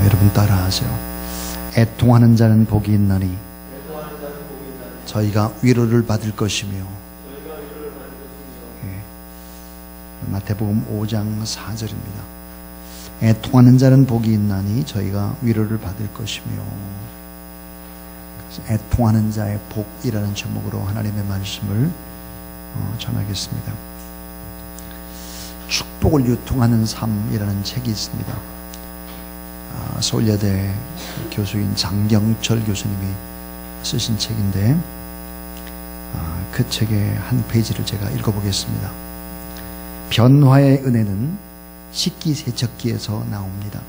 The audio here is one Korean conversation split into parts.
여러분 따라하세요. 애통하는 자는 복이 있나니 저희가 위로를 받을 것이며. 마태복음 5장 4절입니다. 애통하는 자는 복이 있나니 저희가 위로를 받을 것이며. 그래서 애통하는 자의 복이라는 제목으로 하나님의 말씀을 전하겠습니다. 축복을 유통하는 삶이라는 책이 있습니다. 서울여대 교수인 장경철 교수님이 쓰신 책인데, 그 책의 한 페이지를 제가 읽어보겠습니다. 변화의 은혜는 식기세척기에서 나옵니다.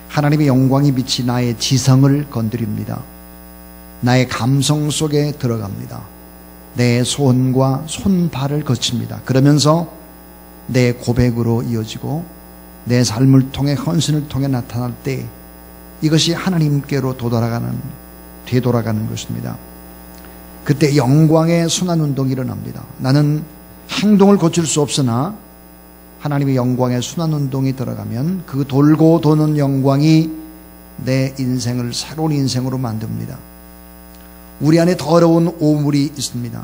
하나님의 영광이 빛이 나의 지성을 건드립니다. 나의 감성 속에 들어갑니다. 내 손과 손발을 거칩니다. 그러면서 내 고백으로 이어지고 내 삶을 통해, 헌신을 통해 나타날 때 이것이 하나님께로 되돌아가는 것입니다. 그때 영광의 순환운동이 일어납니다. 나는 행동을 고칠 수 없으나 하나님의 영광의 순환운동이 들어가면 그 돌고 도는 영광이 내 인생을 새로운 인생으로 만듭니다. 우리 안에 더러운 오물이 있습니다.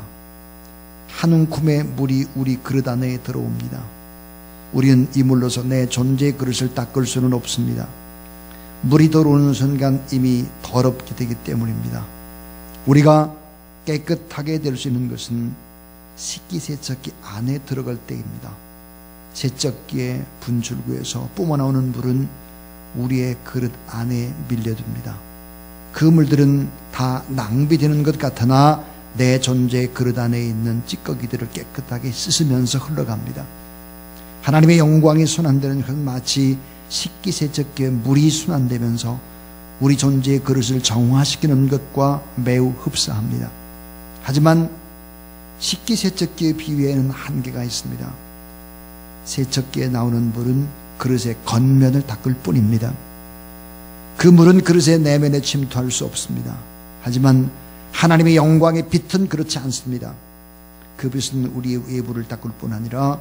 한 움큼의 물이 우리 그릇 안에 들어옵니다. 우리는 이 물로서 내 존재의 그릇을 닦을 수는 없습니다. 물이 들어오는 순간 이미 더럽게 되기 때문입니다. 우리가 깨끗하게 될 수 있는 것은 식기세척기 안에 들어갈 때입니다. 세척기의 분출구에서 뿜어나오는 물은 우리의 그릇 안에 밀려듭니다. 그 물들은 다 낭비되는 것 같으나 내 존재의 그릇 안에 있는 찌꺼기들을 깨끗하게 씻으면서 흘러갑니다. 하나님의 영광이 순환되는 것은 마치 식기세척기에 물이 순환되면서 우리 존재의 그릇을 정화시키는 것과 매우 흡사합니다. 하지만 식기세척기의 비유에는 한계가 있습니다. 세척기에 나오는 물은 그릇의 겉면을 닦을 뿐입니다. 그 물은 그릇의 내면에 침투할 수 없습니다. 하지만 하나님의 영광의 빛은 그렇지 않습니다. 그 빛은 우리의 외부를 닦을 뿐 아니라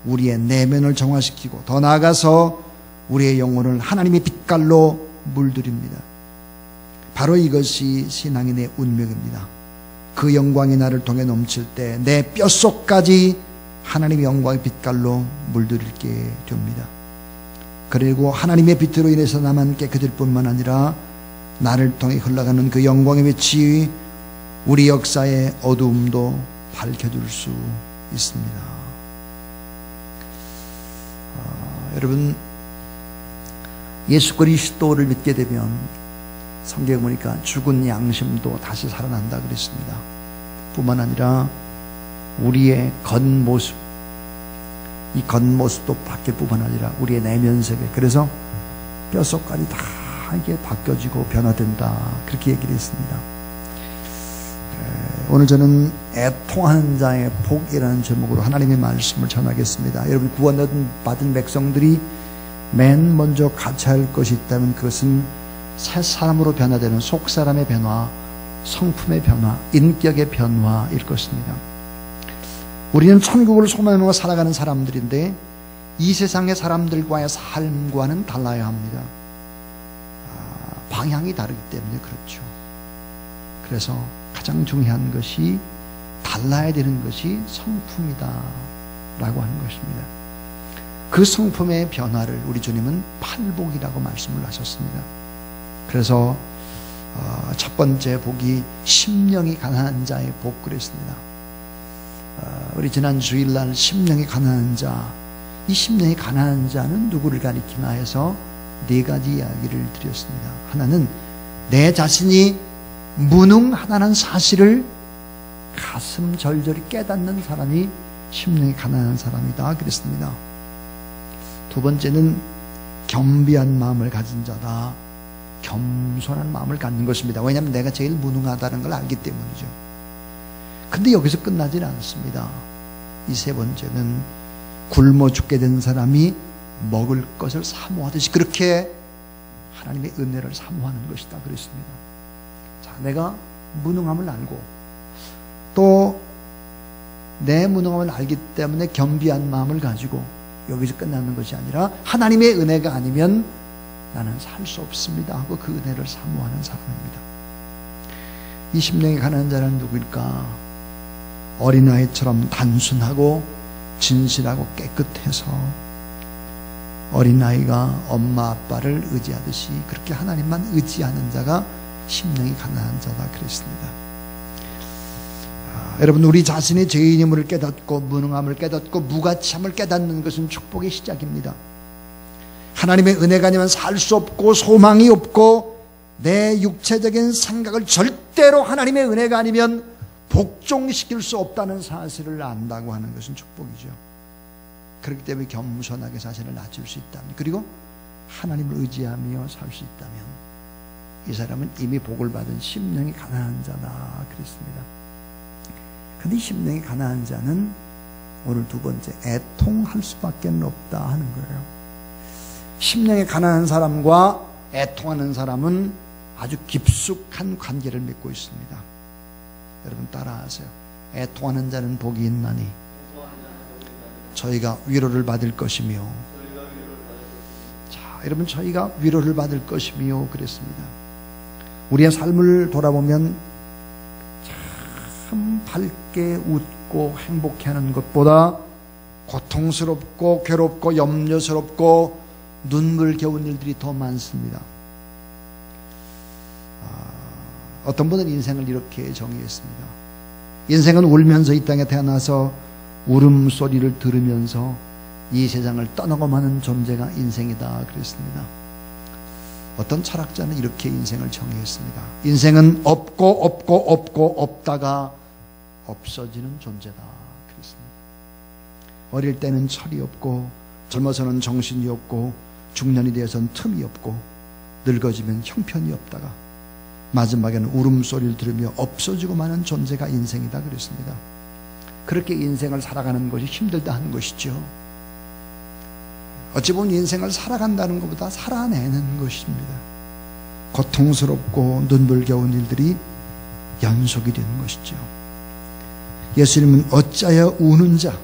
우리의 내면을 정화시키고 더 나아가서 우리의 영혼을 하나님의 빛깔로 물들입니다. 바로 이것이 신앙인의 운명입니다. 그 영광이 나를 통해 넘칠 때 내 뼛속까지 하나님의 영광의 빛깔로 물들게 됩니다. 그리고 하나님의 빛으로 인해서 나만 깨끗해질 뿐만 아니라 나를 통해 흘러가는 그 영광의 빛이 우리 역사의 어두움도 밝혀줄 수 있습니다. 여러분, 예수 그리스도를 믿게 되면 성경에 보니까 죽은 양심도 다시 살아난다 그랬습니다. 뿐만 아니라 우리의 겉모습, 이 겉모습도 바뀔 뿐만 아니라 우리의 내면 세계, 그래서 뼛속까지 다 이게 바뀌어지고 변화된다, 그렇게 얘기를 했습니다. 오늘 저는 애통하는 자의 복이라는 제목으로 하나님의 말씀을 전하겠습니다. 여러분, 구원받은 백성들이 맨 먼저 갖춰야 할 것이 있다면 그것은 새 사람으로 변화되는 속사람의 변화, 성품의 변화, 인격의 변화일 것입니다. 우리는 천국을 소망하고 살아가는 사람들인데 이 세상의 사람들과의 삶과는 달라야 합니다. 방향이 다르기 때문에 그렇죠. 그래서 가장 중요한 것이 달라야 되는 것이 성품이다 라고 하는 것입니다. 그 성품의 변화를 우리 주님은 팔복이라고 말씀을 하셨습니다. 그래서 첫 번째 복이 심령이 가난한 자의 복 그랬습니다. 우리 지난 주일날 심령이 가난한 자, 이 심령이 가난한 자는 누구를 가리키나 해서 네 가지 이야기를 드렸습니다. 하나는 내 자신이 무능하다는 사실을 가슴 절절히 깨닫는 사람이 심령이 가난한 사람이다 그랬습니다. 두 번째는 겸비한 마음을 가진 자다. 겸손한 마음을 갖는 것입니다. 왜냐하면 내가 제일 무능하다는 걸 알기 때문이죠. 근데 여기서 끝나질 않습니다. 이 세 번째는 굶어 죽게 된 사람이 먹을 것을 사모하듯이 그렇게 하나님의 은혜를 사모하는 것이다 그랬습니다. 자, 내가 무능함을 알고 또 내 무능함을 알기 때문에 겸비한 마음을 가지고 여기서 끝나는 것이 아니라 하나님의 은혜가 아니면 나는 살 수 없습니다 하고 그 은혜를 사모하는 사람입니다. 이 심령이 가난한 자는 누구일까? 어린아이처럼 단순하고 진실하고 깨끗해서 어린아이가 엄마 아빠를 의지하듯이 그렇게 하나님만 의지하는 자가 심령이 가난한 자다 그랬습니다. 여러분, 우리 자신이 죄인임을 깨닫고 무능함을 깨닫고 무가치함을 깨닫는 것은 축복의 시작입니다. 하나님의 은혜가 아니면 살 수 없고 소망이 없고 내 육체적인 생각을 절대로 하나님의 은혜가 아니면 복종시킬 수 없다는 사실을 안다고 하는 것은 축복이죠. 그렇기 때문에 겸손하게 자신을 낮출 수 있다면, 그리고 하나님을 의지하며 살 수 있다면 이 사람은 이미 복을 받은 심령이 가난한 자다 그랬습니다. 근데 심령이 가난한 자는 오늘 두 번째, 애통할 수밖에 없다 하는 거예요. 심령이 가난한 사람과 애통하는 사람은 아주 깊숙한 관계를 맺고 있습니다. 여러분 따라하세요. 애통하는 자는 복이 있나니 저희가 위로를 받을 것이며. 자, 여러분, 저희가 위로를 받을 것이며 그랬습니다. 우리의 삶을 돌아보면 참 밝게 웃고 행복해하는 것보다 고통스럽고 괴롭고 염려스럽고 눈물겨운 일들이 더 많습니다. 어떤 분은 인생을 이렇게 정의했습니다. 인생은 울면서 이 땅에 태어나서 울음소리를 들으면서 이 세상을 떠나고마는 존재가 인생이다 그랬습니다. 어떤 철학자는 이렇게 인생을 정의했습니다. 인생은 없고 없다가 없어지는 존재다 그랬습니다. 어릴 때는 철이 없고 젊어서는 정신이 없고 중년이 되어서는 틈이 없고 늙어지면 형편이 없다가 마지막에는 울음소리를 들으며 없어지고 마는 존재가 인생이다 그랬습니다. 그렇게 인생을 살아가는 것이 힘들다 하는 것이죠. 어찌 보면 인생을 살아간다는 것보다 살아내는 것입니다. 고통스럽고 눈물겨운 일들이 연속이 되는 것이죠. 예수님은 어찌하여 우는 자,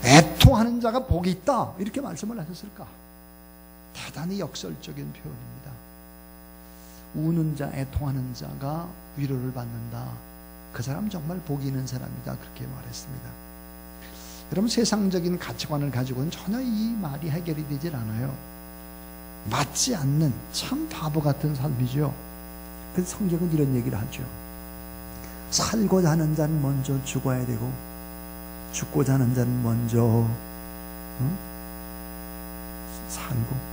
애통하는 자가 복이 있다 이렇게 말씀을 하셨을까? 대단히 역설적인 표현입니다. 우는 자, 애통하는 자가 위로를 받는다. 그 사람 정말 복이 있는 사람이다 그렇게 말했습니다. 여러분, 세상적인 가치관을 가지고는 전혀 이 말이 해결이 되질 않아요. 맞지 않는 참 바보 같은 삶이죠. 그래서 성경은 이런 얘기를 하죠. 살고자 하는 자는 먼저 죽어야 되고 죽고자 하는 자는 먼저 살고,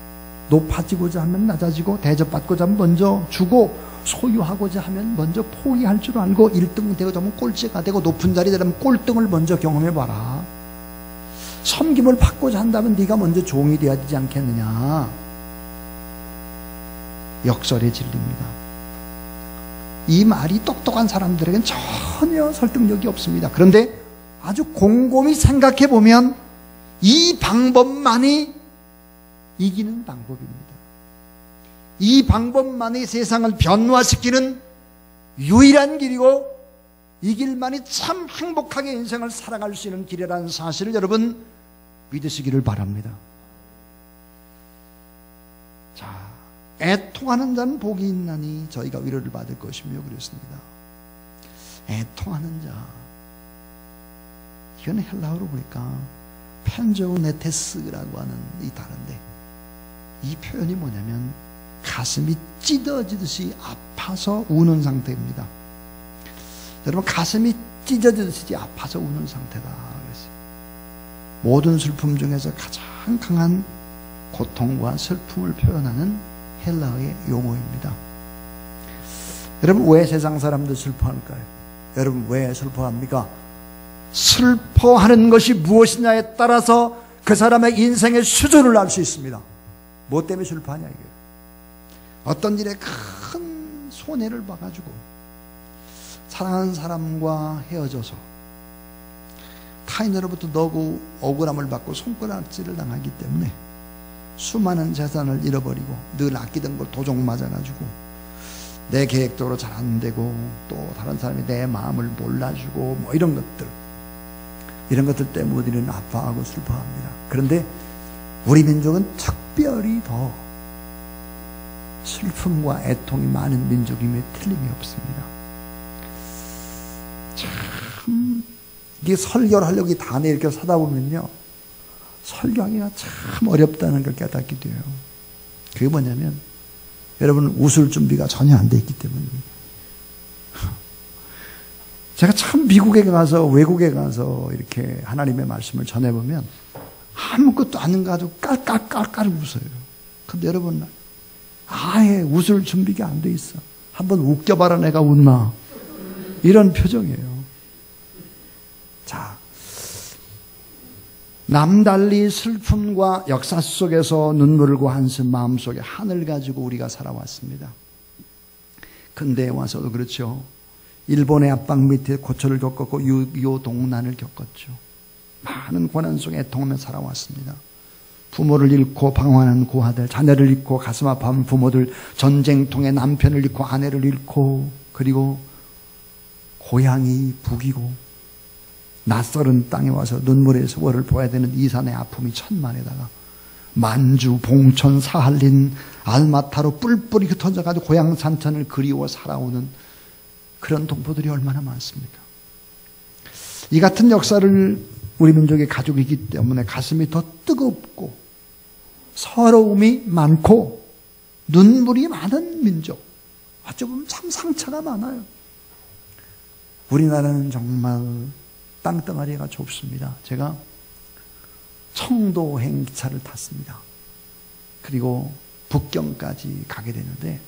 높아지고자 하면 낮아지고 대접받고자 하면 먼저 주고 소유하고자 하면 먼저 포기할 줄 알고 1등 되고자 하면 꼴찌가 되고 높은 자리에 되려면 꼴등을 먼저 경험해봐라. 섬김을 받고자 한다면 네가 먼저 종이 되어야 되지 않겠느냐. 역설에 질립니다. 이 말이 똑똑한 사람들에겐 전혀 설득력이 없습니다. 그런데 아주 곰곰이 생각해보면 이 방법만이 이기는 방법입니다. 이 방법만이 세상을 변화시키는 유일한 길이고 이 길만이 참 행복하게 인생을 살아갈 수 있는 길이라는 사실을 여러분 믿으시기를 바랍니다. 자, 애통하는 자는 복이 있나니 저희가 위로를 받을 것이며 그랬습니다. 애통하는 자, 이건 헬라어로 보니까 펜조네테스라고 하는 이 단어인데, 이 표현이 뭐냐면 가슴이 찢어지듯이 아파서 우는 상태입니다. 여러분, 가슴이 찢어지듯이 아파서 우는 상태다 그랬어요. 모든 슬픔 중에서 가장 강한 고통과 슬픔을 표현하는 헬라어의 용어입니다. 여러분, 왜 세상 사람들 슬퍼할까요? 여러분, 왜 슬퍼합니까? 슬퍼하는 것이 무엇이냐에 따라서 그 사람의 인생의 수준을 알 수 있습니다. 뭐 때문에 슬퍼하냐 이거예요. 어떤 일에 큰 손해를 봐가지고 사랑하는 사람과 헤어져서 타인으로부터 너무 억울함을 받고 손가락질을 당하기 때문에 수많은 재산을 잃어버리고 늘 아끼던 걸 도둑 맞아가지고 내 계획대로 잘 안 되고 또 다른 사람이 내 마음을 몰라주고 뭐 이런 것들 때문에 우리는 아파하고 슬퍼합니다. 그런데 우리 민족은 특별히 더 슬픔과 애통이 많은 민족임에 틀림이 없습니다. 참 이게 설교를 하려고 이 단에 이렇게 사다 보면요, 설교하기가 참 어렵다는 걸 깨닫게 돼요. 그게 뭐냐면 여러분 웃을 준비가 전혀 안 돼 있기 때문입니다. 제가 참 미국에 가서 외국에 가서 이렇게 하나님의 말씀을 전해보면 아무것도 아닌 거 가지고 깔깔깔깔 웃어요. 근데 여러분 아예 웃을 준비가 안 돼 있어. 한번 웃겨봐라 내가 웃나, 이런 표정이에요. 자, 남달리 슬픔과 역사 속에서 눈물과 한숨 마음속에 하늘 가지고 우리가 살아왔습니다. 근대에 와서도 그렇죠. 일본의 압박 밑에 고초를 겪었고 6.25 동란을 겪었죠. 많은 고난 속에 애통하며 살아왔습니다. 부모를 잃고 방황하는 고아들, 자녀를 잃고 가슴 아파하는 부모들, 전쟁통에 남편을 잃고 아내를 잃고, 그리고 고향이 북이고 낯설은 땅에 와서 눈물의 세월을 보아야 되는 이산의 아픔이 천만에다가 만주, 봉천, 사할린, 알마타로 뿔뿔이 흩어져가지고 고향 산천을 그리워 살아오는 그런 동포들이 얼마나 많습니까? 이 같은 역사를 우리 민족이 가지고 있기 때문에 가슴이 더 뜨겁고 서러움이 많고 눈물이 많은 민족. 어찌 보면 참 상처가 많아요. 우리나라는 정말 땅덩어리가 좁습니다. 제가 청도행 기차를 탔습니다. 그리고 북경까지 가게 되는데,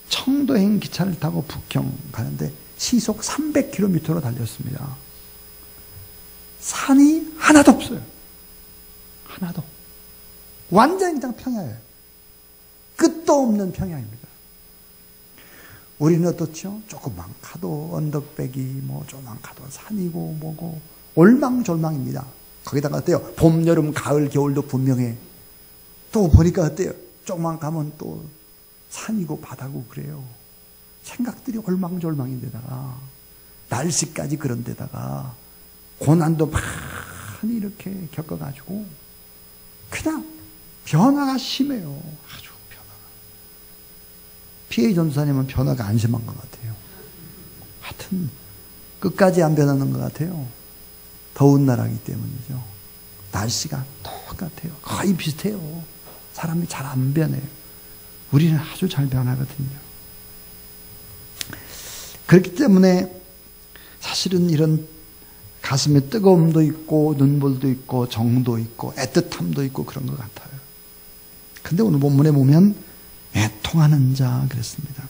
청도행 기차를 타고 북경 가는데 시속 300km로 달렸습니다. 산이 하나도 없어요. 하나도. 완전히 그냥 평야예요. 끝도 없는 평야입니다. 우리는 어떻죠? 조금만 가도 언덕배기, 뭐 조금만 가도 산이고 뭐고 올망졸망입니다. 거기다가 어때요? 봄, 여름, 가을, 겨울도 분명해. 또 보니까 어때요? 조금만 가면 또 산이고 바다고 그래요. 생각들이 올망졸망인데다가 날씨까지 그런데다가 고난도 많이 이렇게 겪어가지고 그냥 변화가 심해요. 아주 변화가. 피해 전사님은 변화가 안 심한 것 같아요. 하여튼 끝까지 안 변하는 것 같아요. 더운 나라이기 때문이죠. 날씨가 똑같아요. 거의 비슷해요. 사람이 잘 안 변해요. 우리는 아주 잘 변하거든요. 그렇기 때문에 사실은 이런 가슴에 뜨거움도 있고 눈물도 있고 정도 있고 애틋함도 있고 그런 것 같아요. 근데 오늘 본문에 보면 애통하는 자 그랬습니다.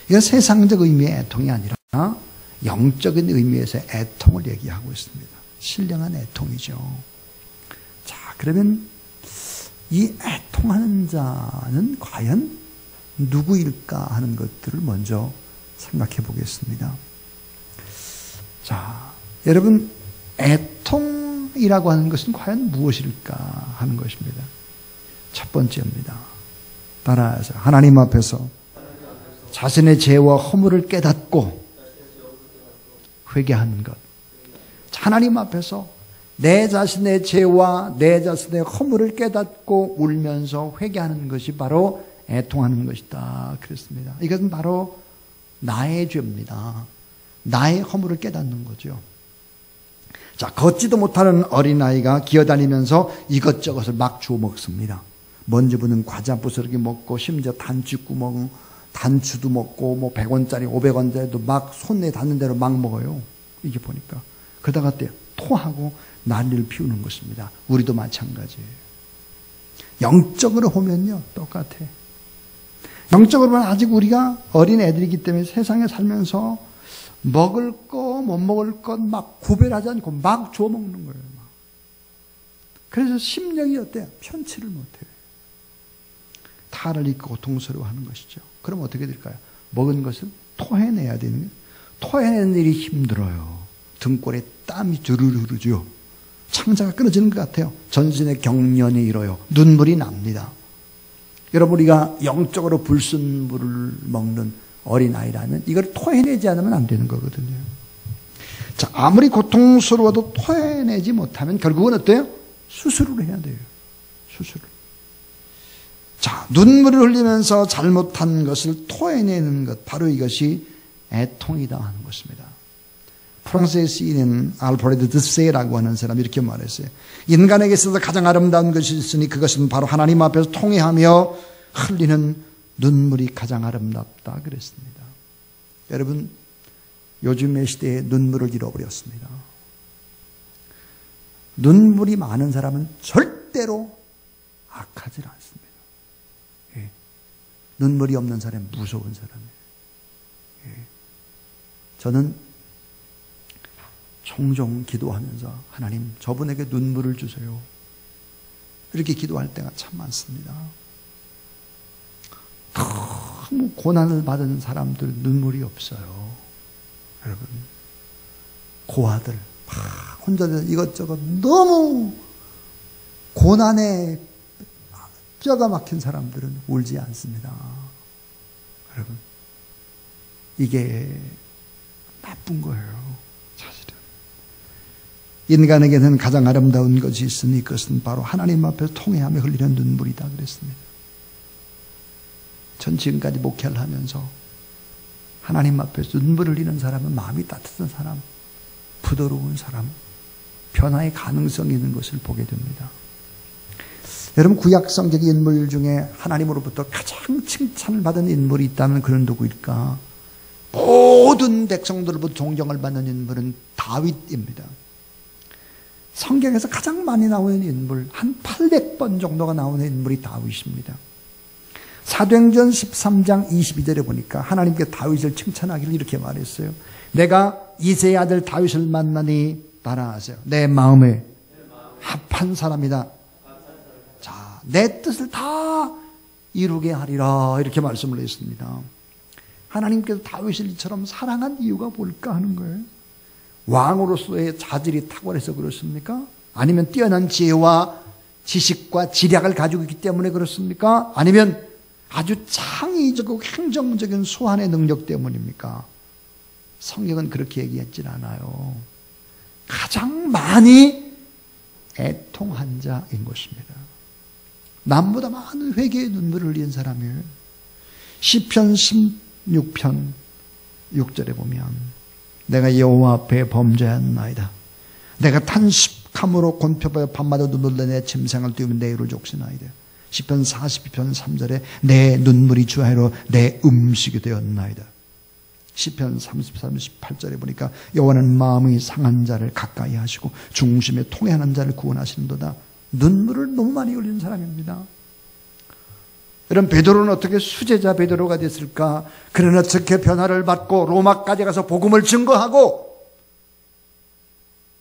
이건 세상적 의미의 애통이 아니라 영적인 의미에서 애통을 얘기하고 있습니다. 신령한 애통이죠. 자, 그러면 이 애통하는 자는 과연 누구일까 하는 것들을 먼저 생각해 보겠습니다. 자, 여러분, 애통이라고 하는 것은 과연 무엇일까 하는 것입니다. 첫 번째입니다. 따라하세요. 하나님 앞에서 자신의 죄와 허물을 깨닫고 회개하는 것. 하나님 앞에서 내 자신의 죄와 내 자신의 허물을 깨닫고 울면서 회개하는 것이 바로 애통하는 것이다. 그랬습니다. 이것은 바로 나의 죄입니다. 나의 허물을 깨닫는 거죠. 자, 걷지도 못하는 어린아이가 기어다니면서 이것저것을 막 주워 먹습니다. 먼지 부는 과자 부스러기 먹고, 심지어 단추구멍, 단추도 먹고, 뭐 100원짜리, 500원짜리도 막 손에 닿는 대로 막 먹어요. 이게 보니까. 그러다가 어때요? 토하고 난리를 피우는 것입니다. 우리도 마찬가지예요. 영적으로 보면요, 똑같아. 영적으로 보면 아직 우리가 어린 애들이기 때문에 세상에 살면서 먹을 거, 못 먹을 것 막 구별하지 않고 막 주워 먹는 거예요. 막. 그래서 심령이 어때요? 편치를 못해요. 탈을 입고 고통스러워하는 것이죠. 그럼 어떻게 될까요? 먹은 것을 토해내야 되는 거예요. 토해내는 일이 힘들어요. 등골에 땀이 주르르르죠. 창자가 끊어지는 것 같아요. 전신의 경련이 일어요. 눈물이 납니다. 여러분, 우리가 영적으로 불순물을 먹는 어린아이라면 이걸 토해내지 않으면 안 되는 거거든요. 자, 아무리 고통스러워도 토해내지 못하면 결국은 어때요? 수술을 해야 돼요. 수술을. 자, 눈물을 흘리면서 잘못한 것을 토해내는 것, 바로 이것이 애통이다 하는 것입니다. 프랑스의 시인인 알프레드 드세라고 하는 사람이 이렇게 말했어요. 인간에게 있어서 가장 아름다운 것이 있으니 그것은 바로 하나님 앞에서 통회하며 흘리는 눈물이 가장 아름답다 그랬습니다. 여러분, 요즘의 시대에 눈물을 잃어버렸습니다. 눈물이 많은 사람은 절대로 악하지 않습니다. 예. 눈물이 없는 사람은 무서운 사람이에요. 예. 저는 종종 기도하면서 하나님, 저분에게 눈물을 주세요. 이렇게 기도할 때가 참 많습니다. 너무 고난을 받은 사람들 눈물이 없어요. 여러분, 고아들 막 혼자 이것저것 너무 고난에 뼈가 막힌 사람들은 울지 않습니다. 여러분, 이게 나쁜 거예요. 사실은 인간에게는 가장 아름다운 것이 있으니 그것은 바로 하나님 앞에서 통회하며 흘리는 눈물이다 그랬습니다. 전 지금까지 목회를 하면서 하나님 앞에서 눈물을 흘리는 사람은 마음이 따뜻한 사람, 부드러운 사람, 변화의 가능성이 있는 것을 보게 됩니다. 여러분, 구약 성경의 인물 중에 하나님으로부터 가장 칭찬을 받은 인물이 있다면 그는 누구일까? 모든 백성들로부터 존경을 받는 인물은 다윗입니다. 성경에서 가장 많이 나오는 인물, 한 800번 정도가 나오는 인물이 다윗입니다. 사도행전 13장 22절에 보니까 하나님께 다윗을 칭찬하기를 이렇게 말했어요. 내가 이새의 아들 다윗을 만나니 따라하세요. 내 마음에 합한 사람이다. 자, 내 뜻을 다 이루게 하리라, 이렇게 말씀을 했습니다. 하나님께서 다윗을 이처럼 사랑한 이유가 뭘까 하는 거예요. 왕으로서의 자질이 탁월해서 그렇습니까? 아니면 뛰어난 지혜와 지식과 지략을 가지고 있기 때문에 그렇습니까? 아니면 아주 창의적이고 행정적인 소환의 능력 때문입니까? 성경은 그렇게 얘기했진 않아요. 가장 많이 애통한 자인 것입니다. 남보다 많은 회개의 눈물을 흘린 사람이에요. 시편 16편 6절에 보면 내가 여호와 앞에 범죄하였나이다. 내가 탄식함으로 곤표하여 밤마다 눈물로 내 침상을 띄우며 내 이를 족신하이다. 시편 42편 3절에 내 눈물이 주하로 내 음식이 되었나이다. 시편 33편 18절에 보니까 여호와는 마음이 상한 자를 가까이 하시고 중심에 통회하는 자를 구원하시는도다. 눈물을 너무 많이 흘리는 사람입니다. 여러분, 베드로는 어떻게 수제자 베드로가 됐을까? 그는 어떻게 변화를 받고 로마까지 가서 복음을 증거하고,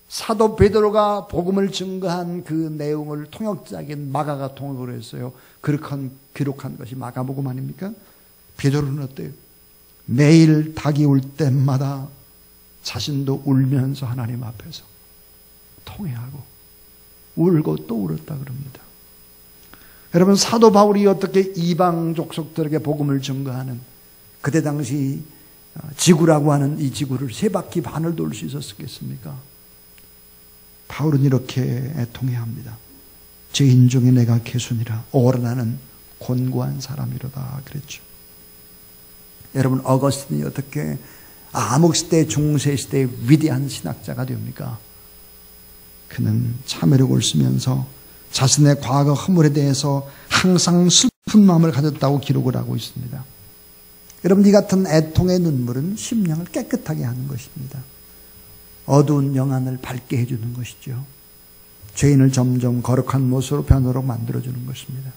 사도 베드로가 복음을 증거한 그 내용을 통역자인 마가가 통역을 했어요. 그렇게 기록한 것이 마가복음 아닙니까? 베드로는 어때요? 매일 닭이 울 때마다 자신도 울면서 하나님 앞에서 통회하고 울고 또 울었다 그럽니다. 여러분, 사도 바울이 어떻게 이방 족속들에게 복음을 증거하는, 그때 당시 지구라고 하는 이 지구를 3바퀴 반을 돌 수 있었겠습니까? 바울은 이렇게 애통해합니다. 죄인 중에 내가 개순이라 오라 나는 곤고한 사람이로다 그랬죠. 여러분, 어거스틴이 어떻게 암흑시대 중세시대의 위대한 신학자가 됩니까? 그는 참회력을 쓰면서 자신의 과거 허물에 대해서 항상 슬픈 마음을 가졌다고 기록을 하고 있습니다. 여러분, 이 같은 애통의 눈물은 심령을 깨끗하게 하는 것입니다. 어두운 영안을 밝게 해주는 것이죠. 죄인을 점점 거룩한 모습으로 변화로 만들어주는 것입니다.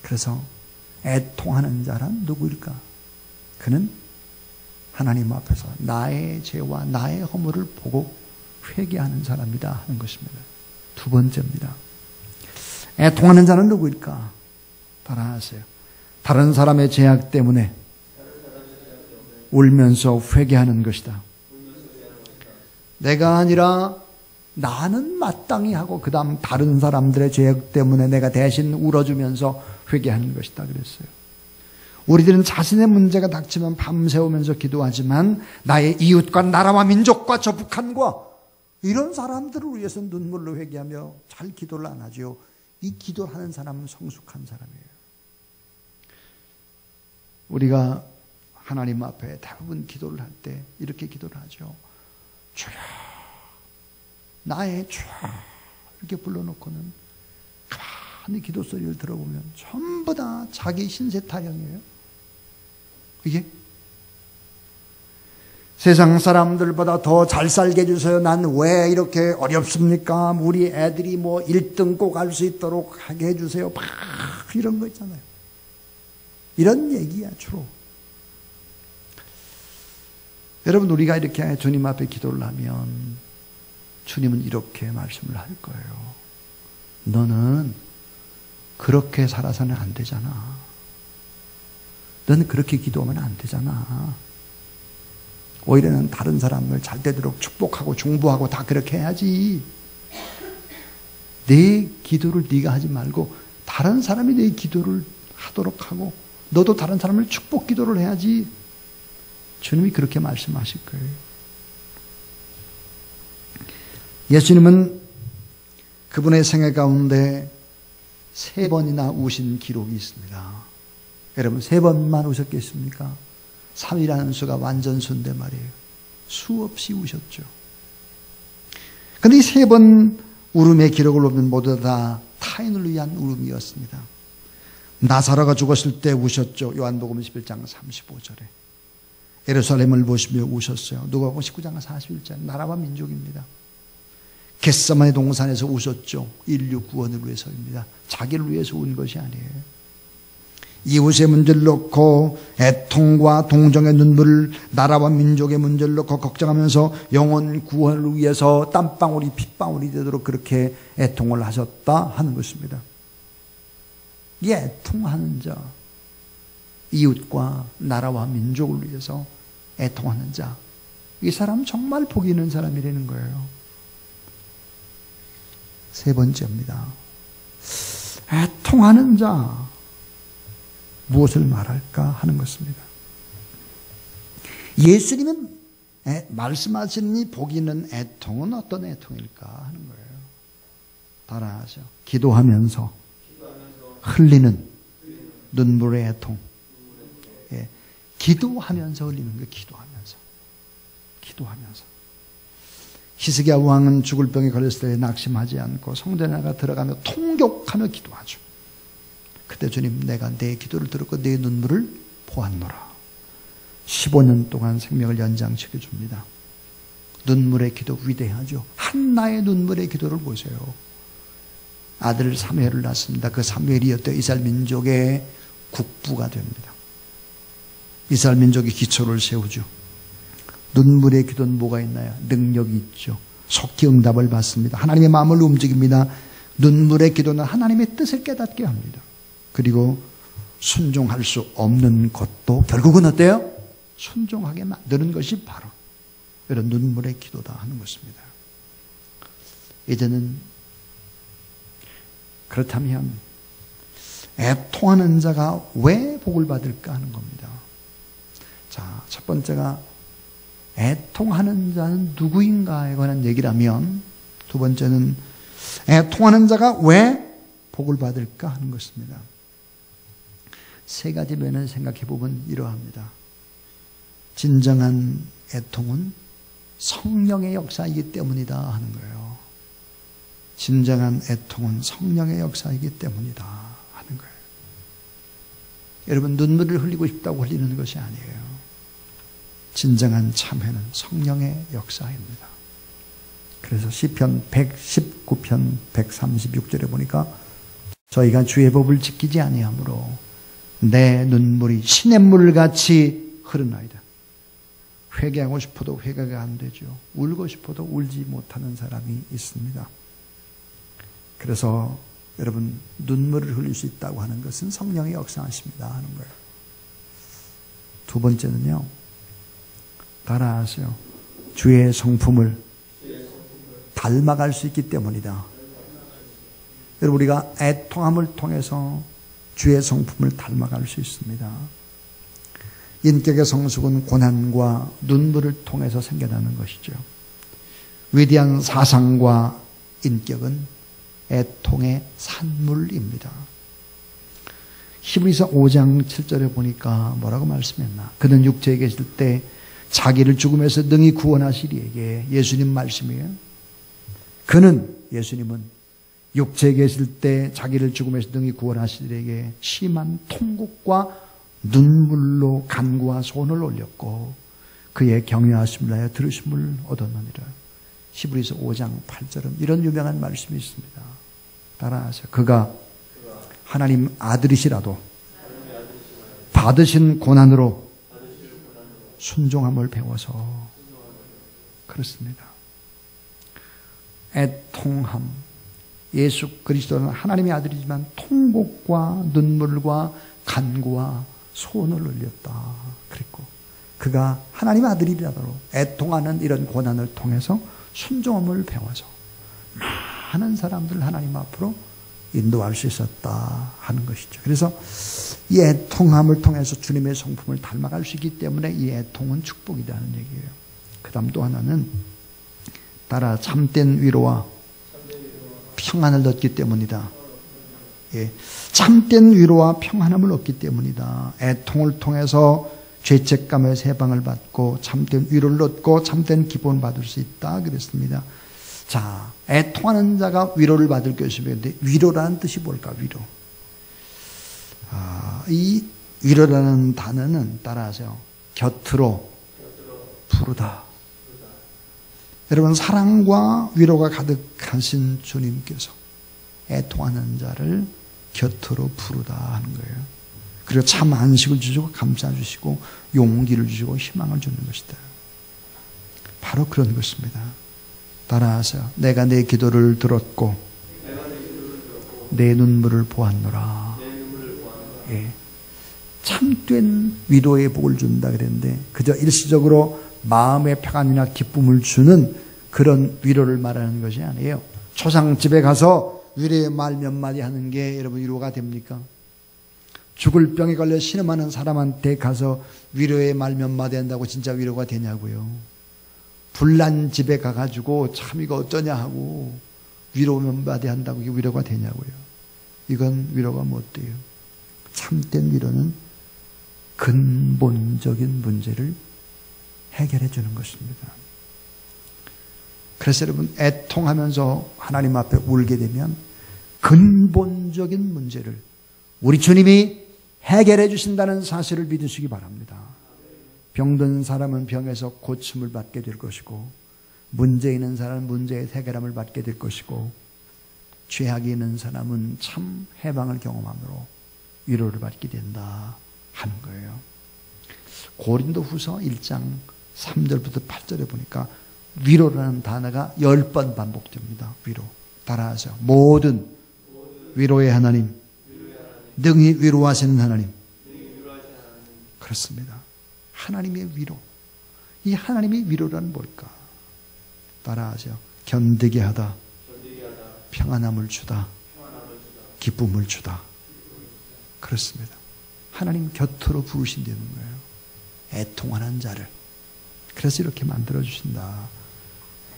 그래서 애통하는 자란 누구일까? 그는 하나님 앞에서 나의 죄와 나의 허물을 보고 회개하는 사람이다 하는 것입니다. 두 번째입니다. 애통하는 자는 누구일까? 따라하세요. 다른 사람의 죄악 때문에 울면서 회개하는 것이다. 내가 아니라 나는 마땅히 하고 그 다음 다른 사람들의 죄악 때문에 내가 대신 울어주면서 회개하는 것이다 그랬어요. 우리들은 자신의 문제가 닥치면 밤새우면서 기도하지만 나의 이웃과 나라와 민족과 저 북한과 이런 사람들을 위해서 눈물로 회개하며 잘 기도를 안 하죠. 이 기도를 하는 사람은 성숙한 사람이에요. 우리가 하나님 앞에 대부분 기도를 할 때 이렇게 기도를 하죠. 주여, 나의 주여, 이렇게 불러놓고는 가만히 기도 소리를 들어보면 전부 다 자기 신세 타령이에요. 이게 세상 사람들보다 더 잘 살게 해주세요. 난 왜 이렇게 어렵습니까? 우리 애들이 뭐 1등 꼭 할 수 있도록 하게 해주세요. 막 이런 거 있잖아요. 이런 얘기야 주로. 여러분, 우리가 이렇게 주님 앞에 기도를 하면 주님은 이렇게 말씀을 할 거예요. 너는 그렇게 살아서는 안 되잖아. 너는 그렇게 기도하면 안 되잖아. 오히려는 다른 사람을 잘 되도록 축복하고 중보하고 다 그렇게 해야지. 내 기도를 네가 하지 말고 다른 사람이 내 기도를 하도록 하고 너도 다른 사람을 축복 기도를 해야지. 주님이 그렇게 말씀하실 거예요. 예수님은 그분의 생애 가운데 3번이나 우신 기록이 있습니다. 여러분, 3번만 우셨겠습니까? 3이라는 수가 완전 수인데 말이에요. 수없이 우셨죠. 그런데 이 3번 울음의 기록을 보면 모두 다 타인을 위한 울음이었습니다. 나사로가 죽었을 때 우셨죠. 요한복음 11장 35절에. 예루살렘을 보시며 우셨어요. 누가복음 19장 41절. 나라와 민족입니다. 겟세마네 동산에서 우셨죠. 인류 구원을 위해서입니다. 자기를 위해서 운 것이 아니에요. 이웃의 문제를 놓고 애통과 동정의 눈물을, 나라와 민족의 문제를 놓고 걱정하면서 영혼 구원을 위해서 땀방울이 핏방울이 되도록 그렇게 애통을 하셨다 하는 것입니다. 이 애통하는 자, 이웃과 나라와 민족을 위해서 애통하는 자, 이 사람 정말 복이 있는 사람이라는 거예요. 3번째입니다. 애통하는 자, 무엇을 말할까 하는 것입니다. 예수님은 말씀하시는 이 복이 있는 애통은 어떤 애통일까 하는 거예요. 따라하죠. 기도하면서 흘리는 눈물의 애통. 예. 기도하면서 흘리는 거예요. 기도하면서. 히스기야 왕은 죽을 병에 걸렸을 때 낙심하지 않고 성전에가 들어가며 통곡하며 기도하죠. 그때 주님, 내가 내 기도를 들었고 내 눈물을 보았노라. 15년 동안 생명을 연장시켜 줍니다. 눈물의 기도 위대하죠. 한나의 눈물의 기도를 보세요. 아들 사무엘을 낳습니다. 그 사무엘이었던 이스라엘 민족의 국부가 됩니다. 이스라엘 민족의 기초를 세우죠. 눈물의 기도는 뭐가 있나요? 능력이 있죠. 속히 응답을 받습니다. 하나님의 마음을 움직입니다. 눈물의 기도는 하나님의 뜻을 깨닫게 합니다. 그리고 순종할 수 없는 것도 결국은 어때요? 순종하게 만드는 것이 바로 이런 눈물의 기도다 하는 것입니다. 이제는 그렇다면 애통하는 자가 왜 복을 받을까 하는 겁니다. 자, 첫 번째가 애통하는 자는 누구인가에 관한 얘기를 하면, 두 번째는 애통하는 자가 왜 복을 받을까 하는 것입니다. 세 가지 면을 생각해 보면 이러합니다. 진정한 애통은 성령의 역사이기 때문이다 하는 거예요. 진정한 애통은 성령의 역사이기 때문이다 하는 거예요. 여러분, 눈물을 흘리고 싶다고 흘리는 것이 아니에요. 진정한 참회는 성령의 역사입니다. 그래서 시편 119편 136절에 보니까 저희가 주의 법을 지키지 아니하므로 내 눈물이 시냇물같이 흐르나이다. 회개하고 싶어도 회개가 안 되죠. 울고 싶어도 울지 못하는 사람이 있습니다. 그래서 여러분, 눈물을 흘릴 수 있다고 하는 것은 성령의 역사하십니다 하는 거예요. 두 번째는요, 따라하세요. 주의 성품을 닮아갈 수 있기 때문이다. 여러분, 우리가 애통함을 통해서 주의 성품을 닮아갈 수 있습니다. 인격의 성숙은 고난과 눈물을 통해서 생겨나는 것이죠. 위대한 사상과 인격은 애통의 산물입니다. 히브리서 5장 7절에 보니까 뭐라고 말씀했나? 그는 육체에 계실 때 자기를 죽음에서 능히 구원하시리에게, 예수님 말씀이에요. 그는, 예수님은 육체에 계실 때 자기를 죽음에서 능히 구원하시리에게 심한 통곡과 눈물로 간구와 손을 올렸고 그의 경외하심을 하여 들으심을 얻었느니라. 히브리서 5장 8절은 이런 유명한 말씀이 있습니다. 따라하세요. 그가 하나님 아들이시라도 받으신 고난으로 순종함을 배워서, 그렇습니다. 애통함. 예수 그리스도는 하나님의 아들이지만 통곡과 눈물과 간구와 손을 흘렸다 그랬고, 그가 하나님의 아들이라도 애통하는 이런 고난을 통해서 순종함을 배워서 많은 사람들을 하나님 앞으로 인도할 수 있었다 하는 것이죠. 그래서 이 애통함을 통해서 주님의 성품을 닮아갈 수 있기 때문에 이 애통은 축복이라는 얘기예요. 그 다음 또 하나는 따라 참된 위로와 평안을 얻기 때문이다. 예, 참된 위로와 평안함을 얻기 때문이다. 애통을 통해서 죄책감에서 해방을 받고 참된 위로를 얻고 참된 기쁨을 받을 수 있다 그랬습니다. 자, 애통하는 자가 위로를 받을 것이며, 위로라는 뜻이 뭘까? 위로. 이 위로라는 단어는 따라하세요. 곁으로 부르다. 여러분, 사랑과 위로가 가득하신 주님께서 애통하는 자를 곁으로 부르다 하는 거예요. 그리고 참 안식을 주시고 감싸 주시고 용기를 주시고 희망을 주는 것이다. 바로 그런 것입니다. 따라하세요. 내가 내 기도를 들었고 내 눈물을 보았노라. 예. 참된 위로의 복을 준다 그랬는데 그저 일시적으로 마음의 평안이나 기쁨을 주는 그런 위로를 말하는 것이 아니에요. 초상집에 가서 위로의 말 몇 마디 하는 게 여러분 위로가 됩니까? 죽을 병에 걸려 신음하는 사람한테 가서 위로의 말 몇 마디 한다고 진짜 위로가 되냐고요. 불난 집에 가가지고 참 이거 어쩌냐 하고 위로 몇 마디 한다고 이게 위로가 되냐고요. 이건 위로가 못 돼요. 참된 위로는 근본적인 문제를 해결해 주는 것입니다. 그래서 여러분, 애통하면서 하나님 앞에 울게 되면 근본적인 문제를 우리 주님이 해결해 주신다는 사실을 믿으시기 바랍니다. 병든 사람은 병에서 고침을 받게 될 것이고, 문제 있는 사람은 문제의 해결함을 받게 될 것이고, 죄악이 있는 사람은 참 해방을 경험함으로 위로를 받게 된다 하는 거예요. 고린도후서 1장 3절부터 8절에 보니까 위로라는 단어가 10번 반복됩니다. 위로. 따라하세요. 모든 위로의 하나님, 능히 위로하시는 하나님. 그렇습니다. 하나님의 위로. 이 하나님의 위로란 뭘까? 따라하세요. 견디게 하다, 평안함을 주다, 기쁨을 주다. 그렇습니다. 하나님 곁으로 부르신다는 거예요. 애통하는 자를. 그래서 이렇게 만들어주신다.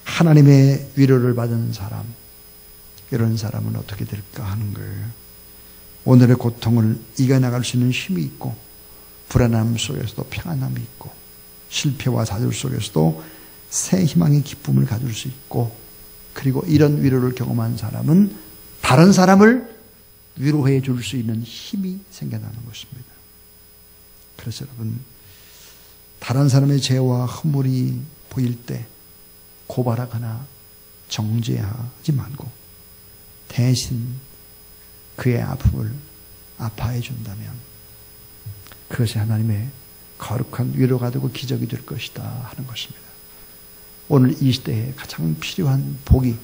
하나님의 위로를 받은 사람, 이런 사람은 어떻게 될까 하는 거예요. 오늘의 고통을 이겨나갈 수 있는 힘이 있고, 불안함 속에서도 평안함이 있고, 실패와 좌절 속에서도 새 희망의 기쁨을 가질 수 있고, 그리고 이런 위로를 경험한 사람은 다른 사람을 위로해 줄 수 있는 힘이 생겨나는 것입니다. 그래서 여러분, 다른 사람의 죄와 허물이 보일 때 고발하거나 정죄하지 말고 대신 그의 아픔을 아파해 준다면 그것이 하나님의 거룩한 위로가 되고 기적이 될 것이다 하는 것입니다. 오늘 이 시대에 가장 필요한 복이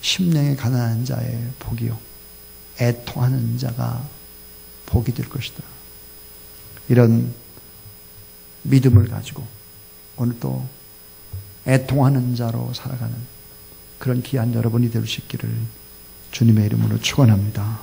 심령에 가난한 자의 복이요, 애통하는 자가 복이 될 것이다. 이런 믿음을 가지고 오늘도 애통하는 자로 살아가는 그런 귀한 여러분이 될 수 있기를 주님의 이름으로 축원합니다.